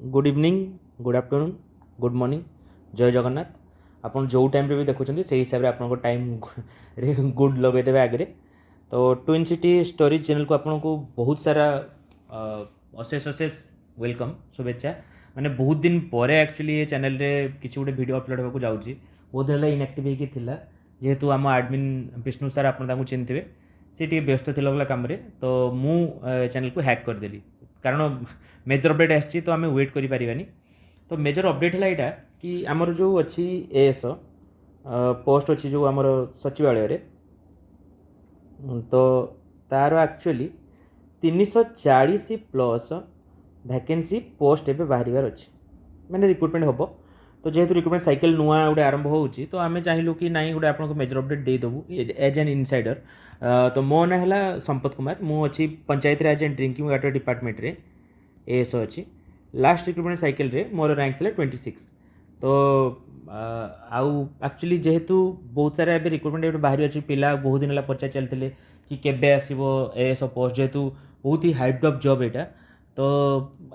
Good evening, good afternoon, good morning, जय जगन्नाथ। आपन जो टाइम रे भी देखुଛନ୍ତି से हिसाब रे आपन टाइम रे गुड लगे देबे आगे। तो ट्विन सिटी स्टोरी चैनल को आपन को बहुत सारा अशेष अशेष वेलकम शुभेच्छा। माने बहुत दिन परे एक्चुअली ये चैनल रे किछि गोटे वीडियो अपलोड होको जाउची। बहुत दिन इनएक्टिव होगी थिला जेहेतु आम आडमिन विष्णु सर आपन चिन्हते सी टी व्यस्त थिला काम रे, तो मु चैनल को हैक करदेली कारण मेजर अपडेट आसी तो आम वेट करें। तो मेजर अपडेट है यहाँ कि आमर जो अच्छी एएस पोस्ट अच्छी जो आमर सचिवालय रे, तो तार एक्चुअली 340 प्लस वैकेंसी पोस्ट एवं बाहर अच्छी मैंने रिक्रुटमेंट हम। तो जेहेतु रिक्रुटमेंट साइकिल नुआ गोटे आरंभ होची, तो आम चाहलु कि नाई गोटे आपको मेजर अपडेट देदेबू एज एन इनसाइडर। तो मो ना है संपत कुमार, मु अच्छी panchayat raj and drinking water department रे एएस अच्छी। लास्ट रिक्रुटमेंट साइकिल रे मोर रैंक था 26। तो आउ एक्चुअली जेहेतु बहुत सारा एबे रिक्रुटमेंट बाहर अच्छी पिला बहुत दिन पचार चलते कि केबे आसीबो एएस पोस्ट, जेहेतु बहुत ही हाइप्ड अप जॉब एटा। तो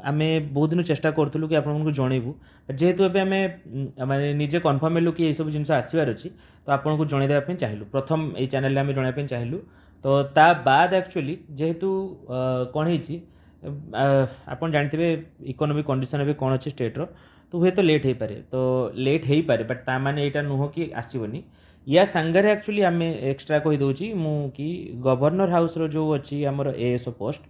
आम बहुत दिन चेष्टा करूँ कि आपको जनइबू, जेहेतु एबे आमे निजे कन्फर्म हेलु कि ये सब जिन आसबार अच्छी, तो आपको जनईदेवाई चाहलु प्रथम ये चैनल आम जनवाई चाहलु। तो ता बाद एक्चुअली जेहेतु कौन होती आपन जानते इकोनॉमिक कंडीशन भी कौन अच्छी स्टेट रो, तो हुए तो लेट हो पारे, तो लेट हो पारे, बट ता माने एटा नुह कि आसबनी या सांगरे एक्चुअली आम एक्सट्रा कहीदे मु कि गवर्नर हाउस रो जो अच्छी आमर एएस पोस्ट,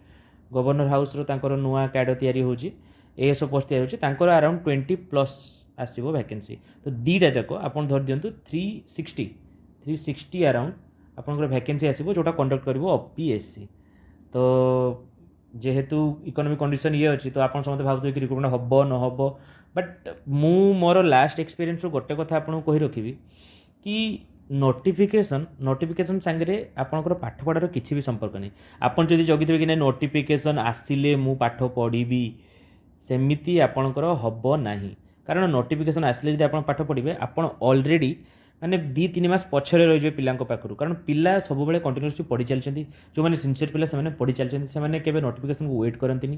गवर्नर हाउस रो तांकर नुआ कैडर तैयारी होची, एएस पोस्ट तैयारी होची, तांकर अराउंड 20 प्लस आसीबो वैकेंसी। तो दीटा जाक आपन धर दियंतु 360 अराउंड आपनकर वैकेंसी आसीबो जोटा कंडक्ट करिवो ओपीएससी। तो जेहेतु इकोनॉमिक कंडीशन ये अच्छी, तो आपन समझते भावते कि रिक्रुटमेंट हम न हम, बट मु मोर लास्ट एक्सपीरियंस गोटे कथा आपको कही रखी कि नोटिफिकेशन सांगे आपंकर पाठपढ़ार किसी भी संपर्क नहीं। आपन जदि जगिथे कि ना नोटिफिकेशन आसिले मु पाठ पढ़ी, सेमिति आपणकर हम ना, कारण नोटिफिकेशन आसिले जब आप पाठ पढ़े आप ऑलरेडी माने 2-3 मास पछरे रही पिला पाखु, कारण पिला सब बेले कंटिन्यूसली पढ़ी चलती, जो मैंने सिंसियर पिला से पढ़ी चलती से केबे नोटिफिकेशन को वेट करती।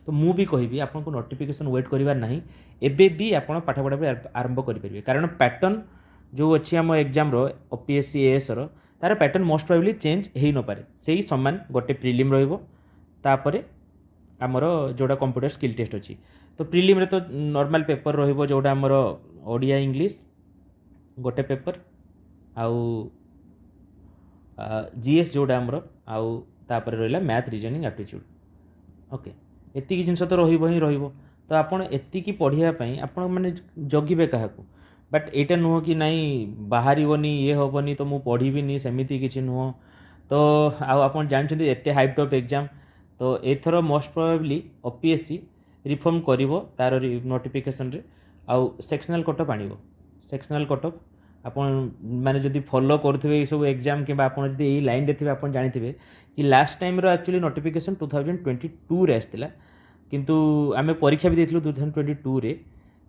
तो मु भी कहि आपको नोटिफिकेशन वेट करिवार नहीं, एबे भी आप पाठ पढ़ा आरंभ करेंगे, कारण पैटर्न जो अच्छी आम एग्जाम रो ओपीएससी एएस रो तार पैटर्न मोस्ट प्रोबेबली चेंज हो न पारे, से ही समान गोटे प्रिलिम रहिबो, तापरे आमर जोड़ा कंप्यूटर स्किल टेस्ट अच्छी। तो प्रिलिम रे तो नॉर्मल पेपर रहिबो जोड़ा आमर ओडिया इंग्लिश गोटे पेपर, आउ जीएस जोड़ा आमर आउ तापर रहिला मैथ रीजनिंग एप्टीट्यूड। ओके, एतिकी जिनस तो रहिबो ही रहिबो। तो आपन एतिकी पढ़िया पई आपन माने जगिबे काहाकू, बट एटा नुह कि नाई बाहरनी ये हेनी तो मुझे पढ़ी सेमती किसी नुह। तो आपन जानते एत हाइप टॉप एग्जाम, तो एथर मोस्ट प्रोबेबली ओपीएससी रिफॉर्म करिवो तार नोटिफिकेशन रे, आउ सेक्शनल कटअप आनिवो। सेक्शनल कटअप आपन माने जदि फॉलो करुवे ये सब एग्जाम कि आपन जदि यही लाइन रे थे आपन जानिथिबे कि लास्ट टाइम रो एक्चुअली नोटिफिकेशन 2022 रे आस्तिला, किंतु आमे परीक्षा भी देथिलु 2022 रे,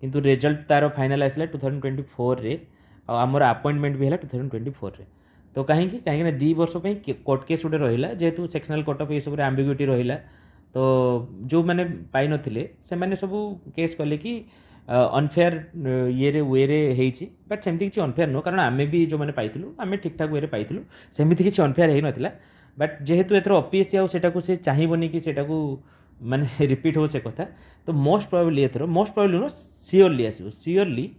किंतु रिजल्ट तार फाइनल आसला 2024 रे, आमर अपॉइंटमेंट भी है 2024 रे। तो कहीं 2 वर्ष कोर्ट केस गोटे रहा, जेहेतु सेक्शनल कटअप ये सब आम्बिग्यूटी रहा, तो जो मैंने पाई नथिले से मैंने सब केस कले कि अनफेयर ये वे रे हेची, बट सेमती किसी अनफेयर नुह, कारण आमे भी जो मैंने पाइलु आमे ठीक ठाक वे पाइलु, सेमती किसी अनफेयर हो नथिला। बट जेहेतु एथर ओपीएससी आउ सेटा को से चाहिबनी कि सेटा को माने रिपीट हो से कथा, तो मोस्ट प्रोबेबली एथर मोस्ट प्रोबेबली नो सियोरली आसो, सियोरली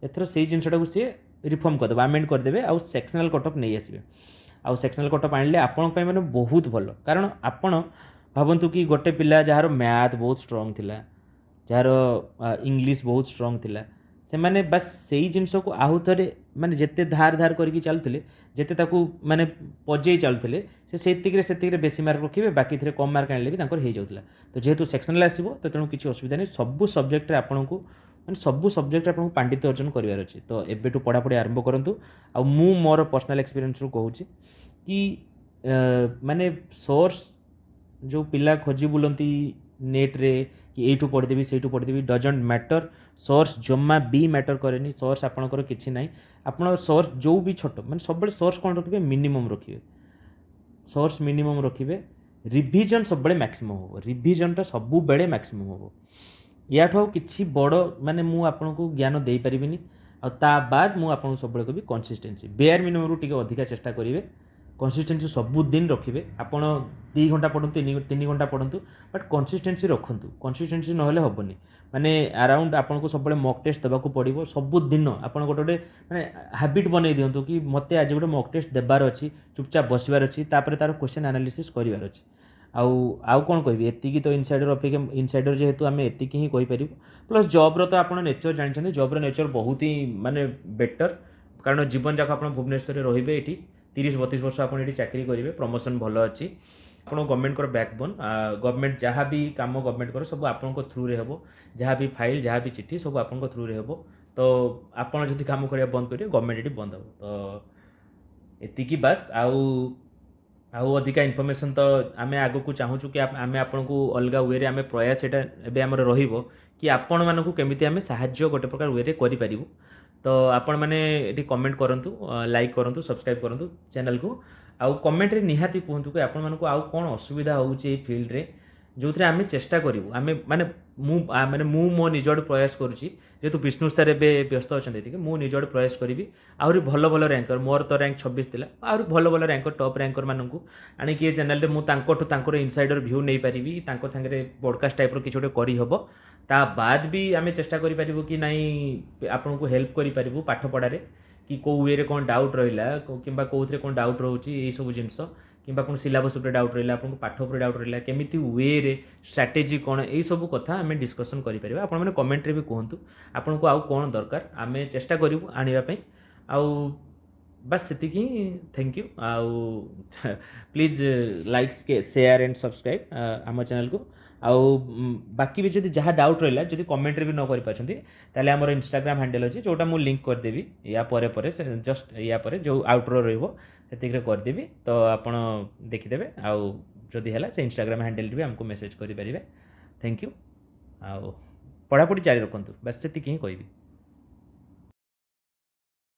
एथर से जिनटा को सी रिफॉर्म करदे आमेंड करदे, आउ सेक्शनल कटअप नहीं आसबे। आउ सेक्शनल कटअप आनले आपण पे माने बहुत भल, कारण आपण भावंतु कि गोटे पिला जार मैथ बहुत स्ट्रांग थिला, जार इंग्लिश बहुत स्ट्रांग थिला, से माने बस सही जिनस को आहु थे माने जेते धार धार करके चलुले, जेते ताकू माने पजे चलुले, से बेसी मार्क रखिए, बाकी थे कम मार्क आनले भी तांकर हो जाउतला। तो जेहेतु सेक्शनल आसीबो, तो तेणु किसी असुविधा नहीं, सबू सब्जेक्ट आपन को माने सबू सब्जेक्ट आपन पांडित्य अर्जन करिवार अछि। तो एबेटू पढ़ापढ़ी आरंभ करंतु। आ मु मोर पर्सनल एक्सपीरियंस रू कहूची कि माने सोर्स जो पिला खोजी बुलंती नेट रे कि एठू पढ़ीदेवी सेठू पढ़ीदेवी डजंट मैटर, सोर्स जम्मा भी मैटर करेनी। सोर्स आपणकर किसी ना, आप सोर्स जो भी छोट मैंने सब सोर्स कौन रखिए मिनिमम रखिए, सोर्स मिनिमम रखिए, रिविजन सब मैक्सिमम हो, रिविजनटा सब बेले मैक्सिमम हो। याठू किसी बड़ माने मु आपको ज्ञान दे पारिबिनी आ ता बाद मु आपको सब कहबी कंसिस्टेंसी बेयर मिनिमम टिके अधिका चेष्टा करेंगे कंसिस्टेंसी सबुदिन रखिए आपण 2 घंटा पढ़ु 3 घंटा पढ़ु बट कंसिस्टेंसी रखु कंसिस्टेंसी ना हेनी माने अराउंड आपन को सब मॉक टेस्ट देवाक पड़ो सबुदिन आप गोटे गोटे माने हैबिट बनई दिंतु कि मते आज गोटे मॉक टेस्ट देबार अच्छी चुपचाप बसबार अच्छी तापर तार क्वेश्चन एनालिसिस करार अच्छी आउ कौन कह एति तो इनसाइडर अपेक्षा इनसाइडर जेहेतु आम एति ही कहीपर प्लस जॉब्र तो आप नेचर जानते जॉब्र नेचर बहुत ही माने बेटर कारण जीवन जाक आप भुवनेश्वर रे ये 30-32 वर्ष आप चाकरी करेंगे प्रमोशन भल अच्छी आप गवर्नमेंट को बैकबोन गवर्नमेंट जहाँ भी कम गवर्नमेंट कर सब आप थ्रू रे हम जहाँ भी फाइल जहाँ भी चिठी सब आप थ्रू रे हम तो आपड़ जब कम करवा बंद करेंगे गवर्नमेंट ये बंद हम तो एतिकी बास आउ अधिका इनफॉरमेशन तो आम आग को चाहूँ कि आम आपन को अलग वे आम प्रयास एवं आमर कि आपण मानक केमी आम साहाय्य गोटे प्रकार वे करूँ तो आपण मैंने कमेंट करूँ लाइक करूँ सब्सक्राइब करूँ चैनल को आउ कमेंट रे निहाती कहतु कि आपण मानक आउ कौन असुविधा होउची फील्ड रे जो थे आम चेष्टा करूँ आम माने मो निज आड़ प्रयास करुँची जेहेतु विष्णु सर एवं व्यस्त अच्छा मु निज आड़ प्रयास करी आहरी भल भल रैंकर मोर तो रैंक 26 थिला आहरी भल भल रैंकर टॉप रैंकर मानू आणिक ये चैनल रे मुझे इनसाइडर व्यू नहीं पारि सांगे पॉडकास्ट टाइप रो किसी गोटे करहब ता बाद भी आम चेष्टा करूँ कि नाई आपन को हेल्प करूँ पाठ पढ़ारे कि कौ वे कौन डाउट रहा कि कौन कौन डाउट रोचे ये सब जिनस कि सिलेबस उपर डाउट रहा आपको पाठ उपर डाउट रहा केमी वे रे स्ट्राटेजी कौन यही सब कथा आम डिस्कसन करें आपने कमेंट भी कहतु आपन को आउ कौन दरकार आम चेष्टा करूँ आने आउ बस से थैंक यू आउ please like share and subscribe आम चैनल को आउ बाकी भी जब जहाँ डाउट रहा जब कमेंट भी न करें आमर इंस्टाग्राम हैंडल अच्छी जोटा मुझे लिंक करदेवी या परे जस्ट या पर जो आउटरो रही करदेवी तो आप देखीदे आउ जदि है से इंस्टाग्राम हैंडल भी आमको मेसेज करें थैंक यू आउ पढ़ापढ़ी जारी रखु बस से ही कही